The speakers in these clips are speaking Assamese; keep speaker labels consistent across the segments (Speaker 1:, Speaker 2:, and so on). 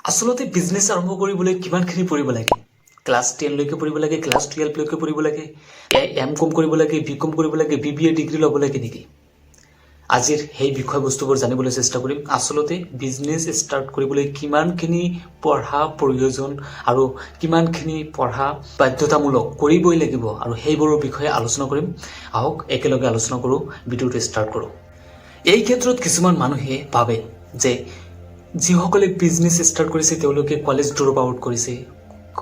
Speaker 1: আচলতে বিজনেছ আৰম্ভ কৰিবলৈ কিমানখিনি পঢ়িব লাগে? ক্লাছ 10 লৈকে পঢ়িব লাগে, ক্লাছ 12 লৈকে পঢ়িব লাগে, এম.কম কৰিব লাগে, বি.কম কৰিব লাগে, BBA ডিগ্ৰী ল'ব লাগে নেকি? আজিৰ সেই বিষয়বস্তুবোৰ জানিবলৈ চেষ্টা কৰিম। আচলতে বিজনেছ ষ্টাৰ্ট কৰিবলৈ কিমানখিনি পঢ়া প্ৰয়োজন আৰু কিমানখিনি পঢ়া বাধ্যতামূলক কৰিবই লাগিব আৰু সেইবোৰৰ বিষয়ে আলোচনা কৰিম। আহক একেলগে আলোচনা কৰোঁ, ভিডিঅ'টো ষ্টাৰ্ট কৰোঁ। এই ক্ষেত্ৰত কিছুমান মানুহে ভাবে যে যিসকলে বিজনেছ ষ্টাৰ্ট কৰিছে তেওঁলোকে কলেজ ড্ৰপ আউট কৰিছে,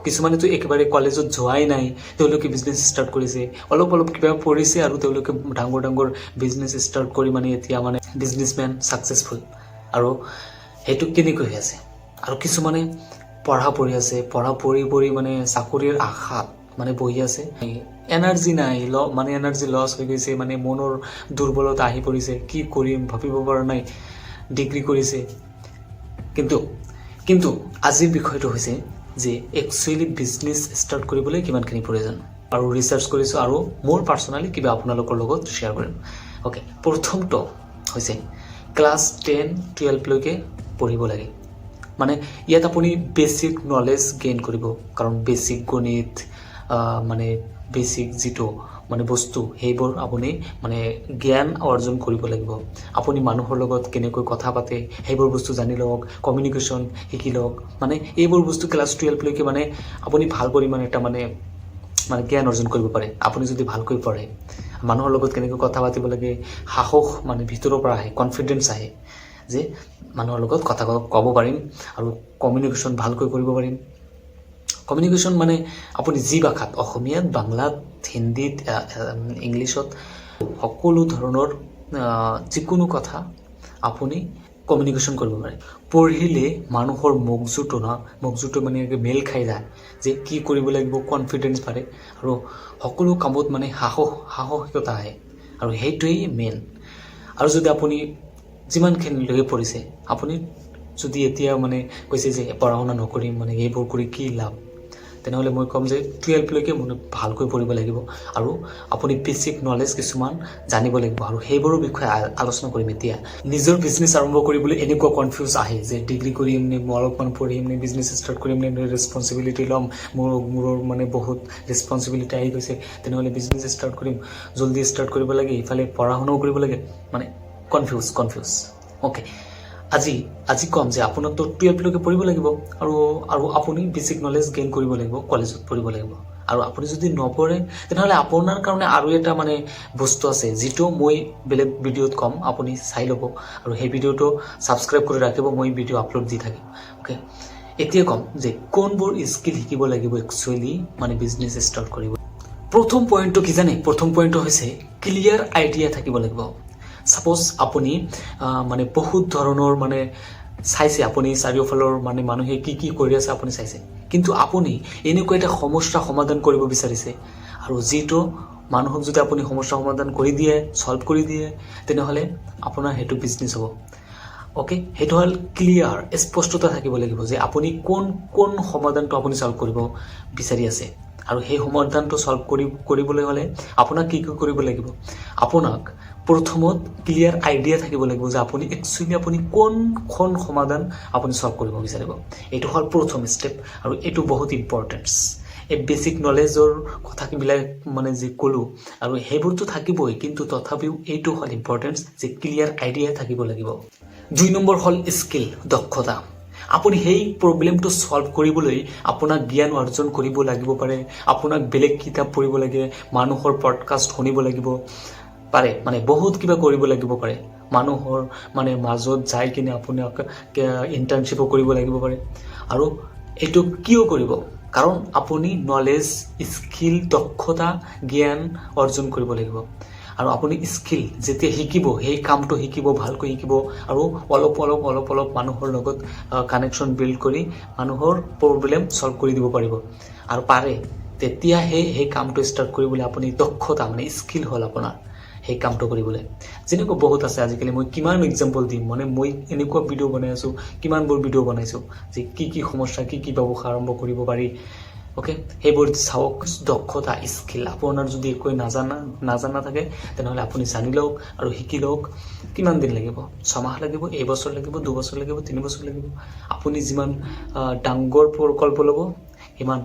Speaker 1: কিছুমানেতো একেবাৰে কলেজত যোৱাই নাই, তেওঁলোকে বিজনেছ ষ্টাৰ্ট কৰিছে, অলপ কিবা পঢ়িছে আৰু তেওঁলোকে ডাঙৰ বিজনেছ ষ্টাৰ্ট কৰি এতিয়া বিজনেছমেন ছাকচেছফুল। আৰু সেইটো কেনেকৈ হৈ আছে? আৰু কিছুমানে পঢ়ি আছে, পঢ়ি চাকৰিৰ আশাত বহি আছে, এনাৰ্জি নাই, এনাৰ্জি লছ হৈ গৈছে, মনৰ দুৰ্বলতা আহি পৰিছে, কি কৰিম ভাবিব পৰা নাই, ডিগ্ৰী কৰিছে। কিন্তু আজিৰ বিষয়টো হৈছে যে একচুৱেলি বিজনেছ ষ্টাৰ্ট কৰিবলৈ কিমানখিনি প্ৰয়োজন আৰু ৰিচাৰ্চ কৰিছোঁ আৰু মোৰ পাৰ্চনেলি কিবা আপোনালোকৰ লগত শ্বেয়াৰ কৰিম। অ'কে, প্ৰথমটো হৈছে ক্লাছ 10-12 লৈকে পঢ়িব লাগে। ইয়াত আপুনি বেছিক নলেজ গেইন কৰিব, কাৰণ বেছিক গণিত বেছিক যিটো বস্তু সেইবোৰ আপুনি জ্ঞান অৰ্জন কৰিব লাগিব। আপুনি মানুহৰ লগত কেনেকৈ কথা পাতে সেইবোৰ বস্তু জানি লওক, কমিউনিকেশ্যন শিকি লওক। এইবোৰ বস্তু ক্লাছ 12 লৈকে আপুনি ভাল পৰিমাণে এটা জ্ঞান অৰ্জন কৰিব পাৰে। আপুনি যদি ভালকৈ পঢ়ে, মানুহৰ লগত কেনেকৈ কথা পাতিব লাগে, সাহস ভিতৰৰ পৰা আহে, কনফিডেঞ্চ আহে যে মানুহৰ লগত কথা ক'ব পাৰিম আৰু কমিউনিকেশ্যন ভালকৈ কৰিব পাৰিম। কমিউনিকেশ্যন আপুনি যি ভাষাত, অসমীয়াত, বাংলাত, হিন্দীত, ইংলিছত, সকলো ধৰণৰ যিকোনো কথা আপুনি কমিউনিকেশ্যন কৰিব পাৰে। পঢ়িলে মানুহৰ মগজুটো মেল খাই যায় যে কি কৰিব লাগিব, কনফিডেঞ্চ বাঢ়ে আৰু সকলো কামত সাহসিকতা আহে, আৰু সেইটোৱেই মেইন। আৰু যদি আপুনি যিমানখিনিলৈকে পঢ়িছে, আপুনি যদি এতিয়া কৈছে যে পঢ়া শুনা নকৰিম, এইবোৰ কৰি কি লাভ, তেনেহ'লে মই ক'ম যে 12 লৈকে ভালকৈ পঢ়িব লাগিব আৰু আপুনি বেছিক নলেজ কিছুমান জানিব লাগিব, আৰু সেইবোৰৰ বিষয়ে আলোচনা কৰিম। এতিয়া নিজৰ বিজনেছ আৰম্ভ কৰিবলৈ এনেকুৱা কনফিউজ আহে যে ডিগ্ৰী কৰিম নে, মই অলপমান পঢ়িম নে, বিজনেছ ষ্টাৰ্ট কৰিম নে, ৰেছপনচিবিলিটি ল'ম, মোৰৰ বহুত ৰেছপনচিবিলিটি আহি গৈছে, তেনেহ'লে বিজনেছ ষ্টাৰ্ট কৰিম, জল্দি ষ্টাৰ্ট কৰিব লাগে, ইফালে পঢ়া শুনাও কৰিব লাগে, কনফিউজ। অ'কে, আজি ক'ম যে আপোনাকতো 12 লৈকে পঢ়িব লাগিব আৰু আপুনি বেছিক নলেজ গেইন কৰিব লাগিব, কলেজত পঢ়িব লাগিব। আৰু আপুনি যদি নপঢ়ে তেনেহ'লে আপোনাৰ কাৰণে আৰু এটা বস্তু আছে, যিটো মই বেলেগ ভিডিঅ'ত ক'ম, আপুনি চাই ল'ব আৰু সেই ভিডিঅ'টো ছাবস্ক্ৰাইব কৰি ৰাখিব, মই ভিডিঅ' আপলোড দি থাকিম। অ'কে, এতিয়া ক'ম যে কোনবোৰ স্কিল শিকিব লাগিব একচুৱেলি বিজনেছ ষ্টাৰ্ট কৰিব। প্ৰথম পইণ্টটো কি জানে? প্ৰথম পইণ্টটো হৈছে ক্লিয়াৰ আইডিয়া থাকিব লাগিব। ছাপ'জ আপুনি বহুত ধৰণৰ চাইছে, আপুনি চাৰিওফালৰ মানুহে কি কৰি আছে আপুনি চাইছে, কিন্তু আপুনি এনেকুৱা এটা সমস্যা সমাধান কৰিব বিচাৰিছে, আৰু যিটো মানুহক যদি আপুনি সমস্যা সমাধান কৰি দিয়ে, ছল্ভ কৰি দিয়ে, তেনেহ'লে আপোনাৰ সেইটো বিজনেছ হ'ব। অ'কে, সেইটো হ'ল ক্লিয়াৰ, স্পষ্টতা থাকিব লাগিব যে আপুনি কোন সমাধানটো আপুনি ছল্ভ কৰিব বিচাৰি আছে, আৰু সেই সমাধানটো ছল্ভ কৰিবলৈ হ'লে আপোনাক কি কৰিব লাগিব? আপোনাক প্ৰথমত ক্লিয়াৰ আইডিয়া থাকিব লাগিব যে আপুনি একচুৱেলি কোনখন সমাধান আপুনি ছল্ভ কৰিব বিচাৰিব। এইটো হ'ল প্ৰথম ষ্টেপ, আৰু এইটো বহুত ইম্পৰ্টেণ্ট। এই বেছিক নলেজৰ কথাবিলাক যি ক'লোঁ, আৰু সেইবোৰতো থাকিবই, কিন্তু তথাপিও এইটো হ'ল ইম্পৰ্টেণ্ট যে ক্লিয়াৰ আইডিয়া থাকিব লাগিব। 2 নম্বৰ হ'ল স্কিল, দক্ষতা। আপুনি সেই প্ৰব্লেমটো ছল্ভ কৰিবলৈ আপোনাক জ্ঞান অৰ্জন কৰিব লাগিব পাৰে, আপোনাক বেলেগ কিতাপ পঢ়িব লাগে, মানুহৰ পডকাষ্ট শুনিব লাগিব পাৰে, বহুত কিবা কৰিব লাগিব পাৰে, মানুহৰ মাজত যাই কিনে আপোনাক ইণ্টাৰ্ণশ্বিপো কৰিব লাগিব পাৰে। আৰু এইটো কিয় কৰিব? কাৰণ আপুনি নলেজ, স্কিল, দক্ষতা, জ্ঞান অৰ্জন কৰিব লাগিব। আৰু আপুনি স্কিল যেতিয়া শিকিব, সেই কামটো শিকিব, ভালকৈ শিকিব, আৰু অলপ মানুহৰ লগত কানেকশ্যন বিল্ড কৰি মানুহৰ প্ৰব্লেম ছল্ভ কৰি দিব পাৰিব, আৰু তেতিয়াহে সেই কামটো ষ্টাৰ্ট কৰিবলৈ আপুনি দক্ষতা স্কিল হ'ল আপোনাৰ সেই কামটো কৰিবলৈ। যেনেকুৱা বহুত আছে, আজিকালি মই কিমান এক্সাম্পল দিম, মই এনেকুৱা ভিডিঅ' বনাই আছোঁ, কিমানবোৰ ভিডিঅ' বনাইছোঁ যে কি সমস্যা, কি ব্যৱসায় আৰম্ভ কৰিব পাৰি, অ'কে, সেইবোৰ চাওক। দক্ষতা স্কিল আপোনাৰ যদি একোৱে নাজানা থাকে তেনেহ'লে আপুনি জানি লওক আৰু শিকি লওক। কিমান দিন লাগিব? 6 মাহ লাগিব, এবছৰ লাগিব, 2 বছৰ লাগিব, 3 বছৰ লাগিব। আপুনি যিমান ডাঙৰ প্ৰকল্প ল'ব সিমান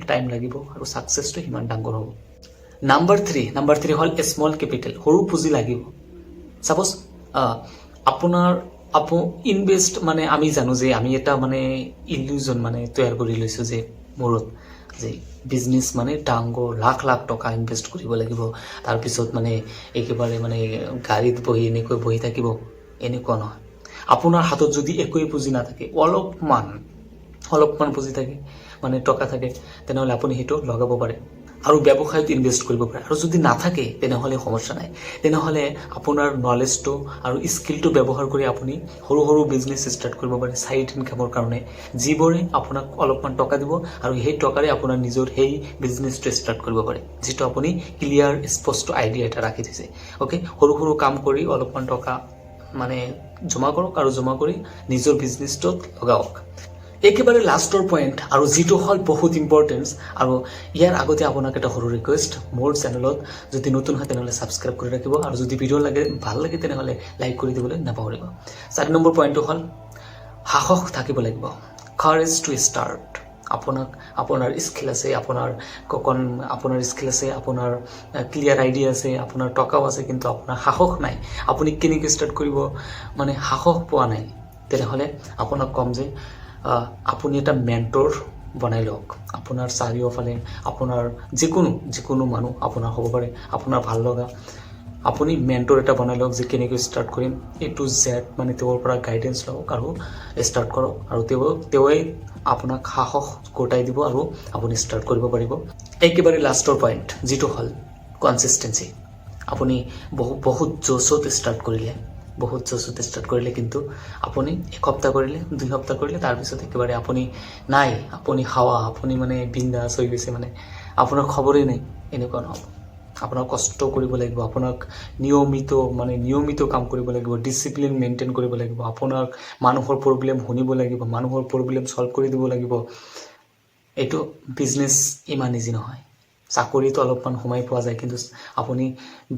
Speaker 1: টাইম লাগিব আৰু ছাকচেছটো সিমান ডাঙৰ হ'ব। নাম্বাৰ 3 হ'ল স্মল কেপিটেল, সৰু পুঁজি লাগিব। ছাপ'জ আপোনাৰ ইনভেষ্ট মানে আমি জানো যে আমি এটা মানে ইলিউজন মানে তৈয়াৰ কৰি লৈছোঁ যে মূৰত যে বিজনেছ মানে ডাঙৰ লাখ টকা ইনভেষ্ট কৰিব লাগিব, তাৰপিছত মানে একেবাৰে মানে গাড়ীত এনেকৈ বহি থাকিব, এনেকুৱা নহয়। আপোনাৰ হাতত যদি একোৱেই পুঁজি নাথাকে, অলপমান পুঁজি থাকে মানে টকা থাকে, তেনেহ'লে আপুনি সেইটো লগাব পাৰে আৰু ব্যৱসায়ত ইনভেষ্ট কৰিব পাৰে। আৰু যদি নাথাকে তেনেহ'লে সমস্যা নাই, তেনেহ'লে আপোনাৰ নলেজটো আৰু স্কিলটো ব্যৱহাৰ কৰি আপুনি সৰু বিজনেছ ষ্টাৰ্ট কৰিব পাৰে ছাইড ইনকামৰ কাৰণে, যিবোৰে আপোনাক অলপমান টকা দিব আৰু সেই টকাৰে আপোনাৰ নিজৰ সেই বিজনেছটো ষ্টাৰ্ট কৰিব পাৰে, যিটো আপুনি ক্লিয়াৰ স্পষ্ট আইডিয়া এটা ৰাখি থৈছে। অ'কে, সৰু কাম কৰি অলপমান টকা মানে জমা কৰক আৰু জমা কৰি নিজৰ বিজনেছটোত লগাওক। একেবাৰে লাষ্টৰ পইণ্ট আৰু যিটো হ'ল বহুত ইম্পৰ্টেঞ্চ, আৰু ইয়াৰ আগতে আপোনাক এটা সৰু ৰিকুৱেষ্ট, মোৰ চেনেলত যদি নতুন হয় তেনেহ'লে ছাবস্ক্ৰাইব কৰি ৰাখিব আৰু যদি ভিডিঅ' ভাল লাগে তেনেহ'লে লাইক কৰি দিবলৈ নাপাহৰিব। 4 নম্বৰ পইণ্টটো হ'ল সাহস থাকিব লাগিব, কাৰেজ টু ষ্টাৰ্ট। আপোনাৰ স্কিল আছে, আপোনাৰ স্কিল আছে, আপোনাৰ ক্লিয়াৰ আইডিয়া আছে, আপোনাৰ টকাও আছে, কিন্তু আপোনাৰ সাহস নাই। আপুনি কেনেকৈ ষ্টাৰ্ট কৰিব মানে সাহস পোৱা নাই, তেনেহ'লে আপোনাক ক'ম যে আপুনি এটা মেণ্টৰ বনাই লওক। আপোনাৰ চাৰিওফালে আপোনাৰ যিকোনো মানুহ আপোনাৰ হ'ব পাৰে, আপোনাৰ ভাল লগা, আপুনি মেণ্টৰ এটা বনাই লওক যে কেনেকৈ ষ্টাৰ্ট কৰিম, A to Z মানে তেওঁৰ পৰা গাইডেঞ্চ লওক আৰু ষ্টাৰ্ট কৰক, আৰু তেওঁৱে আপোনাক সাহস গোটাই দিব আৰু আপুনি ষ্টাৰ্ট কৰিব পাৰিব। একেবাৰে লাষ্টৰ পইণ্ট যিটো হ'ল কনচিষ্টেঞ্চি। আপুনি বহুত জোচত ষ্টাৰ্ট কৰিলে কিন্তু আপুনি 1 সপ্তাহ কৰিলে, 2 সপ্তাহ কৰিলে, তাৰপিছত একেবাৰে আপুনি মানে বিন্দাছ হৈ গৈছে, মানে আপোনাৰ খবৰেই নাই, এনেকুৱা নহ'ব। আপোনাক কষ্ট কৰিব লাগিব, আপোনাক নিয়মিত কাম কৰিব লাগিব, ডিচিপ্লিন মেইনটেইন কৰিব লাগিব, আপোনাক মানুহৰ প্ৰব্লেম শুনিব লাগিব, মানুহৰ প্ৰব্লেম ছল্ভ কৰি দিব লাগিব। এইটো বিজনেছ ইমান ইজি নহয়। চাকৰিটো অলপমান সময় পোৱা যায়, কিন্তু আপুনি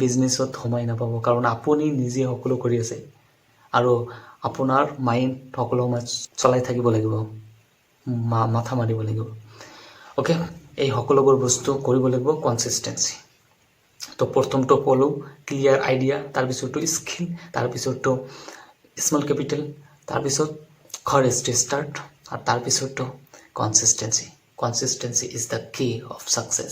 Speaker 1: বিজনেছত সময় নাপাব, কাৰণ আপুনি নিজে সকলো কৰি আছে আৰু আপোনাৰ মাইণ্ড সকলো সময় চলাই থাকিব লাগিব, মাথা মাৰিব লাগিব। অ'কে, এই সকলোবোৰ বস্তু কৰিব লাগিব কনচিষ্টেঞ্চি। তো প্ৰথমটো ক'লোঁ ক্লিয়াৰ আইডিয়া, তাৰপিছতটো স্কিল, তাৰপিছতটো স্মল কেপিটেল, তাৰপিছত কাৰেজ টু ষ্টাৰ্ট, আৰু তাৰপিছতটো consistency is the key of success.